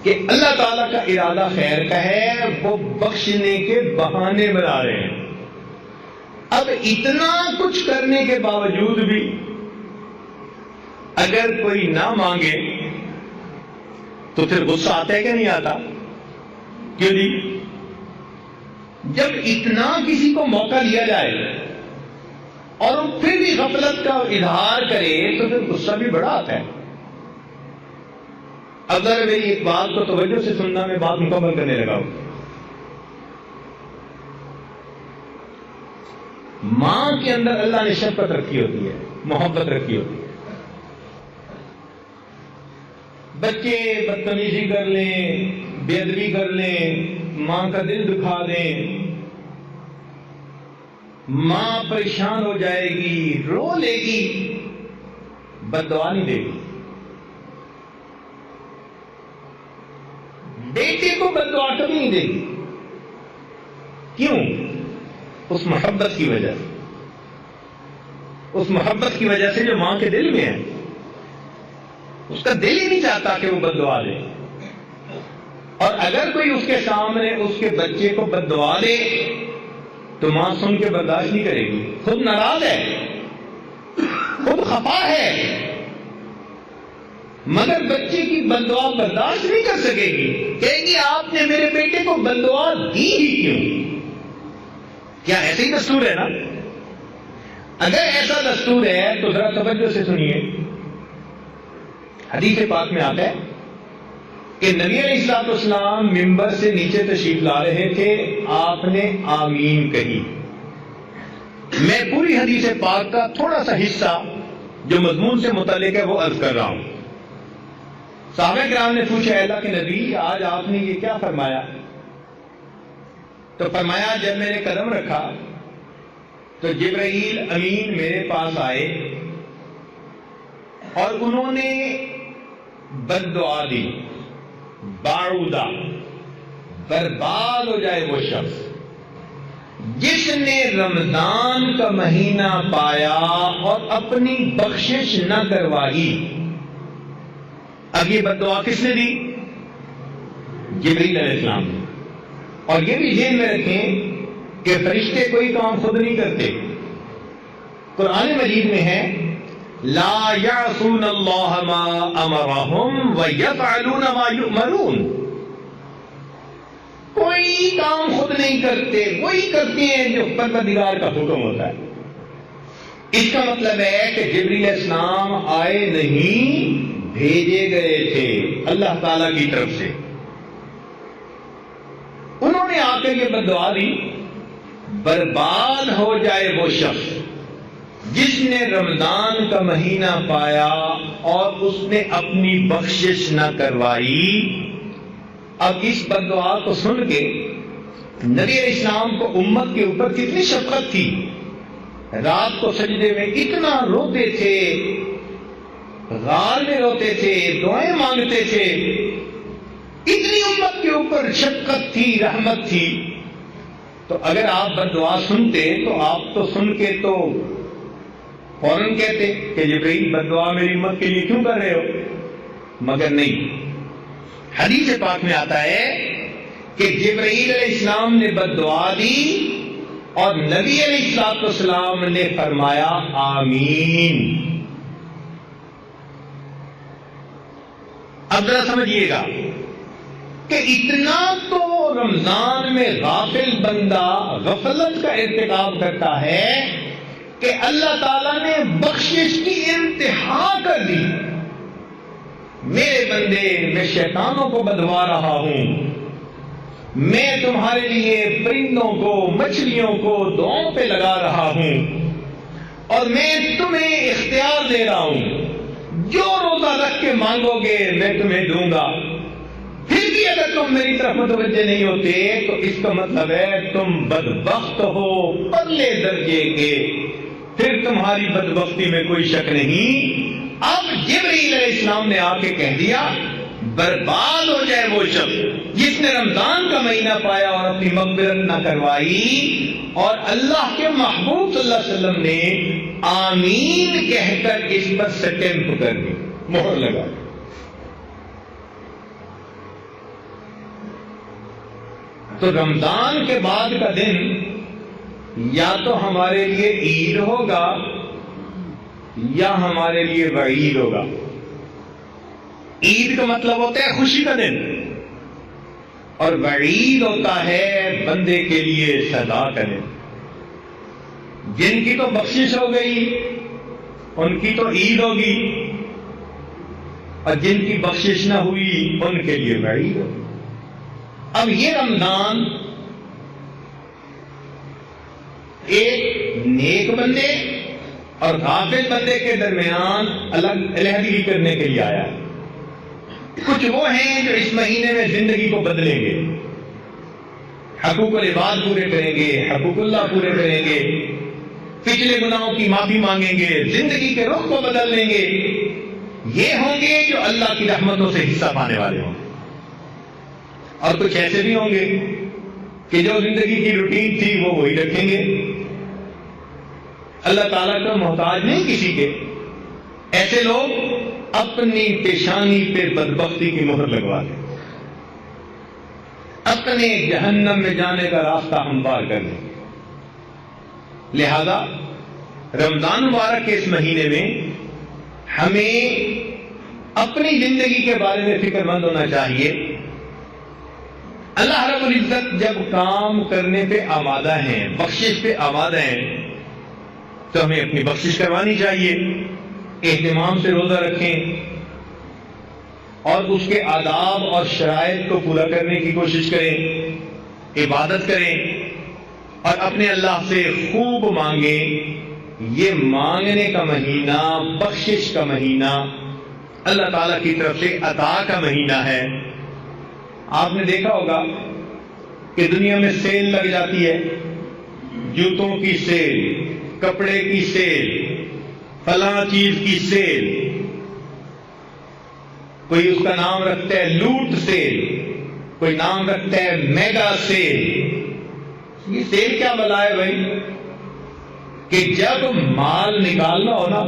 کہ اللہ تعالیٰ کا ارادہ خیر کا ہے، وہ بخشنے کے بہانے بنا رہے ہیں۔ اب اتنا کچھ کرنے کے باوجود بھی اگر کوئی نہ مانگے تو پھر غصہ آتا ہے کہ نہیں آتا؟ کیوں نہیں؟ جب اتنا کسی کو موقع دیا جائے اور وہ پھر بھی غفلت کا اظہار کرے تو پھر غصہ بھی بڑا آتا ہے۔ اب ذرا میری ایک بات کو توجہ سے سننا، میں بات مکمل کرنے لگا ہوں۔ ماں کے اندر اللہ نے شفقت رکھی ہوتی ہے، محبت رکھی ہوتی ہے۔ بچے بدتمیزی کر لیں، بے ادبی کر لیں، ماں کا دل دکھا دیں، ماں پریشان ہو جائے گی، رو لے گی، بد دعا نہیں دے گی۔ بیٹے کو بد دعا کبھی نہیں دے گی۔ کیوں؟ اس محبت کی وجہ سے، اس محبت کی وجہ سے جو ماں کے دل میں ہے۔ اس کا دل ہی نہیں چاہتا کہ وہ بد دعا دے، اور اگر کوئی اس کے سامنے اس کے بچے کو بد دعا دے تو ماں سن کے برداشت نہیں کرے گی، خود ناراض ہے، خود خفا ہے، مگر بچے کی بد دعا برداشت نہیں کر سکے گی، کہے گی آپ نے میرے بیٹے کو بد دعا دی ہی کیوں؟ کیا ایسے ہی دستور ہے نا؟ اگر ایسا دستور ہے تو ذرا توجہ سے سنیے۔ حدیث پاک میں آتا ہے کہ نبی علیہ السلام ممبر سے نیچے تشریف لا رہے تھے، آپ نے آمین کہی۔ میں پوری حدیث پاک کا تھوڑا سا حصہ جو مضمون سے متعلق ہے وہ عرض کر رہا ہوں۔ صحابہ کرام نے پوچھا، اللہ کے نبی آج آپ نے یہ کیا فرمایا؟ تو فرمایا جب میں نے قدم رکھا تو جبرائیل امین میرے پاس آئے اور انہوں نے بد دعا دی، باعودہ، برباد ہو جائے وہ شخص جس نے رمضان کا مہینہ پایا اور اپنی بخشش نہ کروائی۔ اب یہ بد دعا کس نے دی؟ جبرائیل علیہ السلام نے۔ اور یہ بھی ذہن میں رکھیں کہ فرشتے کوئی کام خود نہیں کرتے۔ قرآن مجید میں ہے لا یعصون اللہ ما امرہم ویفعلون ما یؤمرون۔ کوئی کام خود نہیں کرتے، وہی کرتے ہیں جو پروردگار کا حکم ہوتا ہے۔ اس کا مطلب ہے کہ جبرائیل علیہ السلام آئے نہیں، بھیجے گئے تھے اللہ تعالی کی طرف سے۔ انہوں نے آ کر یہ بد دعا دی، برباد ہو جائے وہ شخص جس نے رمضان کا مہینہ پایا اور اس نے اپنی بخشش نہ کروائی۔ اب اس بد دعا کو سن کے نبی علیہ السلام کو امت کے اوپر کتنی شفقت تھی۔ رات کو سجدے میں اتنا روتے تھے، غار میں روتے تھے، دعائیں مانگتے تھے، اتنی امت کے اوپر شفقت تھی، رحمت تھی۔ تو اگر آپ بد دعا سنتے تو آپ تو سن کے تو فوراً کہتے کہ جبرائیل بد دعا میری امت کے لیے کیوں کر رہے ہو، مگر نہیں۔ حدیث پاک میں آتا ہے کہ جبرائیل علیہ السلام نے بد دعا دی اور نبی علیہ السلام نے فرمایا آمین۔ اب ذرا سمجھیے گا کہ اتنا تو رمضان میں غافل بندہ غفلت کا ارتکاب کرتا ہے کہ اللہ تعالیٰ نے بخشش کی انتہا کر دی۔ میرے بندے، میں شیطانوں کو بدوا رہا ہوں، میں تمہارے لیے پرندوں کو، مچھلیوں کو دعاؤں پہ لگا رہا ہوں، اور میں تمہیں اختیار دے رہا ہوں، جو روزہ رکھ کے مانگو گے میں تمہیں دوں گا۔ پھر بھی اگر تم میری طرف متوجہ نہیں ہوتے تو اس کا مطلب ہے تم بدبخت ہو پرلے درجے کے، پھر تمہاری بدبختی میں کوئی شک نہیں۔ اب جبرائیل علیہ السلام نے آ کے کہہ دیا برباد ہو جائے وہ شخص جس نے رمضان کا مہینہ پایا اور اپنی مغفرت نہ کروائی، اور اللہ کے محبوب صلی اللہ علیہ وسلم نے آمین کہہ کر اس پر سٹیمپ کر دی، مہر لگا دی۔ تو رمضان کے بعد کا دن یا تو ہمارے لیے عید ہوگا یا ہمارے لیے وعید ہوگا۔ عید کا مطلب ہوتا ہے خوشی کا دن، اور وعید ہوتا ہے بندے کے لیے سزا کا دن۔ جن کی تو بخشش ہو گئی ان کی تو عید ہوگی، اور جن کی بخشش نہ ہوئی ان کے لیے وعید ہوگی۔ اب یہ رمضان ایک نیک بندے اور غافل بندے کے درمیان الگ علیحدگی کرنے کے لیے آیا ہے۔ کچھ وہ ہیں جو اس مہینے میں زندگی کو بدلیں گے، حقوق العباد پورے کریں گے، حقوق اللہ پورے کریں گے، پچھلے گناہوں کی معافی مانگیں گے، زندگی کے رخ کو بدل لیں گے۔ یہ ہوں گے جو اللہ کی رحمتوں سے حصہ پانے والے ہوں گے۔ اور کچھ ایسے بھی ہوں گے کہ جو زندگی کی روٹین تھی وہ وہی رکھیں گے، اللہ تعالیٰ کا محتاج نہیں کسی کے۔ ایسے لوگ اپنی پیشانی پہ بدبختی کی مہر لگوا دیں، اپنے جہنم میں جانے کا راستہ ہموار کر دیں۔ لہذا رمضان مبارک کے اس مہینے میں ہمیں اپنی زندگی کے بارے میں فکر مند ہونا چاہیے۔ اللہ رب العزت جب کام کرنے پہ آمادہ ہیں، بخشش پہ آمادہ ہیں، تو ہمیں اپنی بخشش کروانی چاہیے، اہتمام سے روزہ رکھیں اور اس کے آداب اور شرائط کو پورا کرنے کی کوشش کریں، عبادت کریں اور اپنے اللہ سے خوب مانگیں۔ یہ مانگنے کا مہینہ، بخشش کا مہینہ، اللہ تعالیٰ کی طرف سے عطا کا مہینہ ہے۔ آپ نے دیکھا ہوگا کہ دنیا میں سیل لگ جاتی ہے، جوتوں کی سیل، کپڑے کی سیل، فلاں چیز کی سیل، کوئی اس کا نام رکھتا ہے لوٹ سیل، کوئی نام رکھتا ہے میگا سیل۔ یہ سیل کیا بلا ہے بھائی؟ کہ جب مال نکالنا ہو نا،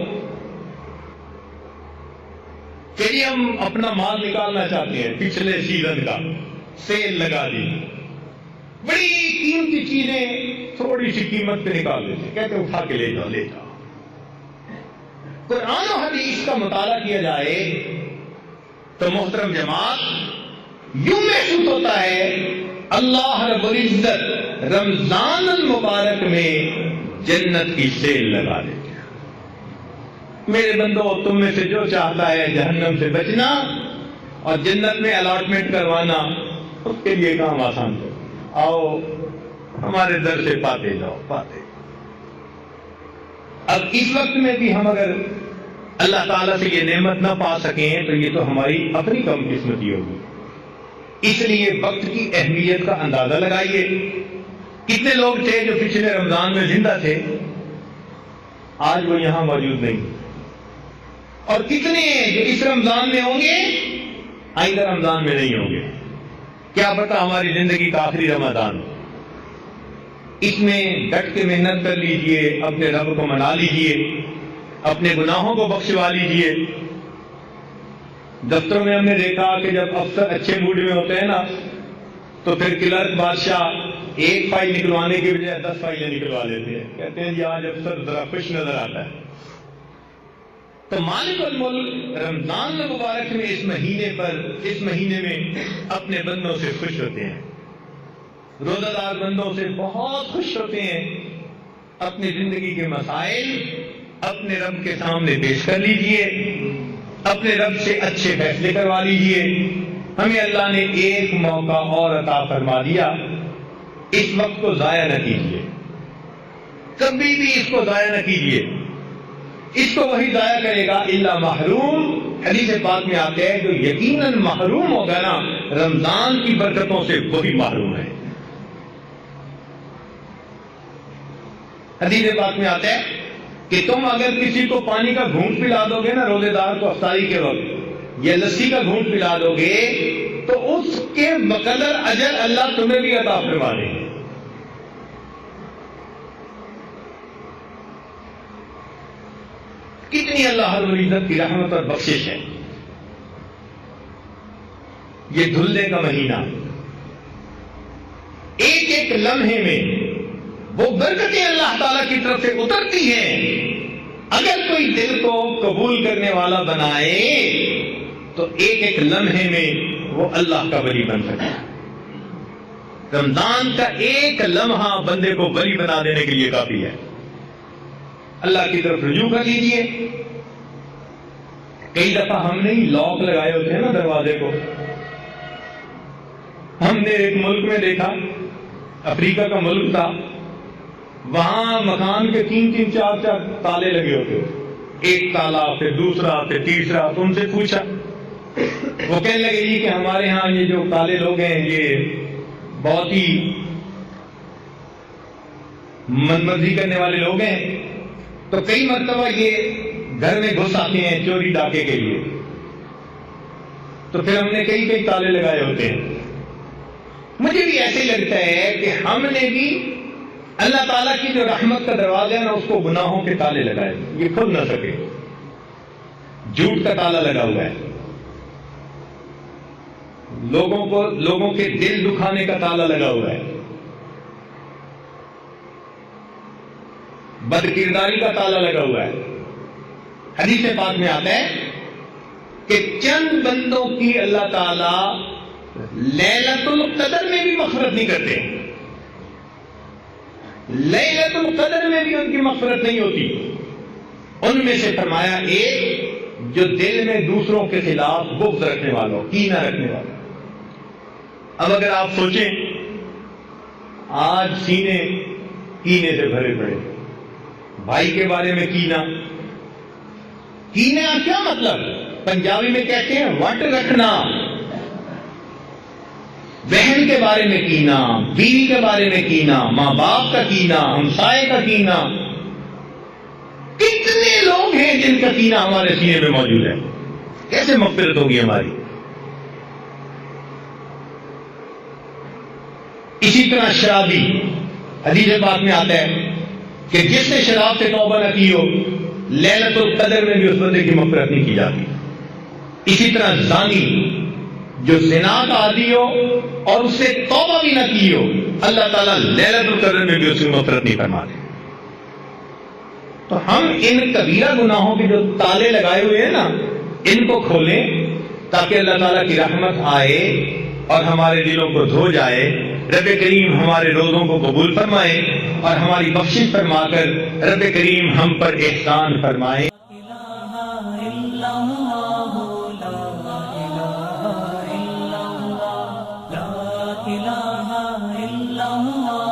چلیے ہم اپنا مال نکالنا چاہتے ہیں پچھلے سیزن کا، سیل لگا دی، بڑی قیمتی چیزیں تھوڑی سی قیمت پہ نکال دیتے، کہتے اٹھا کے لے جاؤ لے جاؤ۔ قرآن و حدیث کا مطالعہ کیا جائے تو محترم جماعت یوں محسوس ہوتا ہے اللہ رب العزت رمضان المبارک میں جنت کی سیل لگا دیتے ہیں۔ میرے بندو، تم میں سے جو چاہتا ہے جہنم سے بچنا اور جنت میں الاٹمنٹ کروانا، اس کے لیے کام آسان ہے، آؤ ہمارے در سے پاتے جاؤ، پاتے۔ اب اس وقت میں بھی ہم اگر اللہ تعالیٰ سے یہ نعمت نہ پا سکیں تو یہ تو ہماری اپنی کم قسمتی ہوگی۔ اس لیے وقت کی اہمیت کا اندازہ لگائیے۔ کتنے لوگ تھے جو پچھلے رمضان میں زندہ تھے، آج وہ یہاں موجود نہیں، اور کتنے جو اس رمضان میں ہوں گے آئندہ رمضان میں نہیں ہوں گے۔ کیا پتہ ہماری زندگی کا آخری رمضان، اس میں ڈٹ کے محنت کر لیجئے، اپنے رب کو منا لیجئے، اپنے گناہوں کو بخشوا لیجئے۔ دفتروں میں ہم نے دیکھا کہ جب افسر اچھے موڈ میں ہوتے ہیں نا تو پھر کلرک بادشاہ ایک فائل نکلوانے کی بجائے 10 فائلیں نکلوا لیتے ہیں، کہتے ہیں جی آج افسر ذرا خوش نظر آتا ہے۔ تو مالک الملک رمضان المبارک میں اس مہینے میں اپنے بندوں سے خوش ہوتے ہیں، روزہ دار بندوں سے بہت خوش ہوتے ہیں۔ اپنی زندگی کے مسائل اپنے رب کے سامنے پیش کر لیجئے، اپنے رب سے اچھے فیصلے کروا لیجئے۔ ہمیں اللہ نے ایک موقع اور عطا فرما دیا، اس وقت کو ضائع نہ کیجیے، کبھی بھی اس کو ضائع نہ کیجیے۔ اس کو وہی ضائع کرے گا الا محروم۔ حدیث پاک میں آتے ہیں جو یقیناً محروم ہوگا نا رمضان کی برکتوں سے، وہی محروم ہے۔ حدیث پاک میں آتا ہے کہ تم اگر کسی کو پانی کا گھونٹ پلا دو گے نا روزے دار کو افطاری کے وقت، یا لسی کا گھونٹ پلا دو گے تو اس کے بقدر اجر اللہ تمہیں بھی عطا فرما دے گا۔ کتنی اللہ رب العزت کی رحمت اور بخشش ہے۔ یہ دھلنے کا مہینہ، ایک ایک لمحے میں وہ برکتیں اللہ تعالی کی طرف سے اترتی ہیں۔ اگر کوئی دل کو قبول کرنے والا بنائے تو ایک ایک لمحے میں وہ اللہ کا ولی بن سکتا ہے۔ رمضان کا ایک لمحہ بندے کو ولی بنا دینے کے لیے کافی ہے۔ اللہ کی طرف رجوع کر لیجیے۔ کئی دفعہ ہم نے لاک لگائے ہوتے ہیں نا دروازے کو۔ ہم نے ایک ملک میں دیکھا، افریقہ کا ملک تھا، وہاں مکان کے 3 4 تالے لگے ہوتے، ایک تالا پھر دوسرا پھر تیسرا۔ تو ان سے پوچھا، وہ کہنے لگے جی کہ ہمارے ہاں یہ جو کالے لوگ ہیں یہ بہت ہی من مرضی کرنے والے لوگ ہیں، تو کئی مرتبہ یہ گھر میں گھس آتے ہیں چوری ڈاکے کے لیے، تو پھر ہم نے کئی تالے لگائے ہوتے ہیں۔ مجھے بھی ایسے لگتا ہے کہ ہم نے بھی اللہ تعالیٰ کی جو رحمت کا دروازہ ہے نا اس کو گناہوں کے تالے لگائے، یہ کھل نہ سکے۔ جھوٹ کا تالا لگا ہوا ہے، لوگوں کے دل دکھانے کا تالا لگا ہوا ہے، بد کرداری کا تالا لگا ہوا ہے۔ حدیث پاک میں آتا ہے کہ چند بندوں کی اللہ تعالی لیلۃ القدر میں بھی مغفرت نہیں کرتے، لیلۃ القدر میں بھی ان کی مغفرت نہیں ہوتی۔ ان میں سے فرمایا ایک جو دل میں دوسروں کے خلاف بغض رکھنے والوں، کینہ رکھنے والوں۔ اب اگر آپ سوچیں، آج سینے کینے سے بھرے پڑے، بھائی کے بارے میں کینہ کیا مطلب؟ پنجابی میں کہتے ہیں وٹ رکھنا، بہن کے بارے میں کینہ، بیوی کے بارے میں کینہ، ماں باپ کا کینہ، ہمسائے کا کینہ۔ کتنے لوگ ہیں جن کا کینہ ہمارے سینے میں موجود ہے، کیسے مغفرت ہوگی ہماری؟ اسی طرح شرابی، حدیث پاک میں آتا ہے کہ جس نے شراب سے توبہ نہ کی ہو لیلۃ القدر میں بھی اس بندے کی مغفرت نہیں کی جاتی۔ اسی طرح زانی جو زنا کا عادی ہو اور اس سے توبہ بھی نہ کی ہو، اللہ تعالیٰ لیلۃ القدر میں بھی اس کی مغفرت نہیں فرماتے۔ تو ہم ان کبیرہ گناہوں کے جو تالے لگائے ہوئے ہیں نا، ان کو کھولیں تاکہ اللہ تعالیٰ کی رحمت آئے اور ہمارے دلوں کو دھو جائے۔ رب کریم ہمارے روزوں کو قبول فرمائے اور ہماری بخشش فرما کر رب کریم ہم پر احسان فرمائے۔ لا الہ الا اللہ